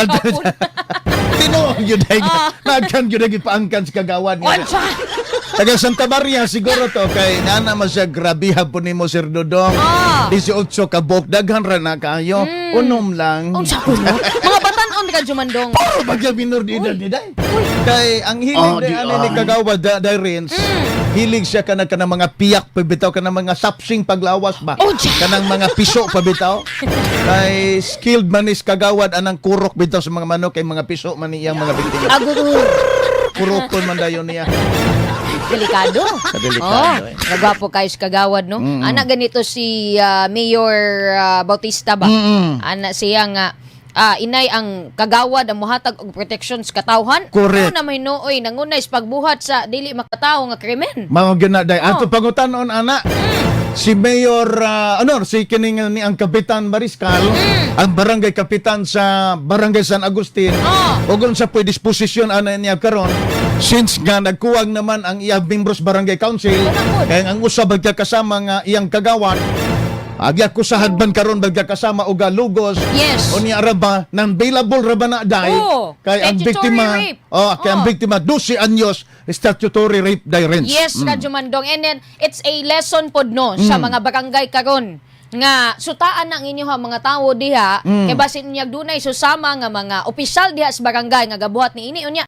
Gapon. Tinuong yun ay nagkan yun ay paangkan sa kagawad niya. Wansa. Taga Santa Maria siguro to kay nana man siya grabiha po nimo Sir Dodong. 18 ka bok daghan ra na kayo. Unom lang. Unsa ko no? Mga batan-on ka Jumandong. Puro bagya minor di edad ni day. Kay ang hilig di ni ni kagawad Rins. Hilig siya kanang mga piyak pabitaw kanang mga sapsing paglawas ba. Kanang mga piso pabitaw. Kay skilled man is kagawad anang kurok bitaw sa mga manok kay mga piso man iyang mga biktima. Aguro. Kurokon man dayon niya. Delikado. Delikado, Nagwapo kayo sa kagawad, no? Anak ganito si Mayor Bautista ba? Anak siya nga, inay ang kagawad ang muhatag og protection sa katawhan. Correct. Ano na may nooy, nangunay sa pagbuhat sa dili makatawo nga krimen. Mga ginaday. Ato pangutanon ana. Si Mayor si kining ni ang Kapitan Mariscal, ang barangay kapitan sa Barangay San Agustin. Ug sa pwede disposisyon ana niya karon since nga nagkuwag naman ang iyang members barangay council kaya ang usab kasama nga iyang kagawad agya ko sa hadban karon kasama og lugos. Yes. O niya araba nang available ra ba na day kay ang Statutory biktima rape. kay ang biktima 12 anyos statutory rape Rins. Yes, Radyo Mandong. And then, it's a lesson pod no sa mga barangay karon nga sutaan ang inyo mga tawo diha kay basin niya dunay susama nga mga opisyal diha sa barangay nga gabuhat ni ini unya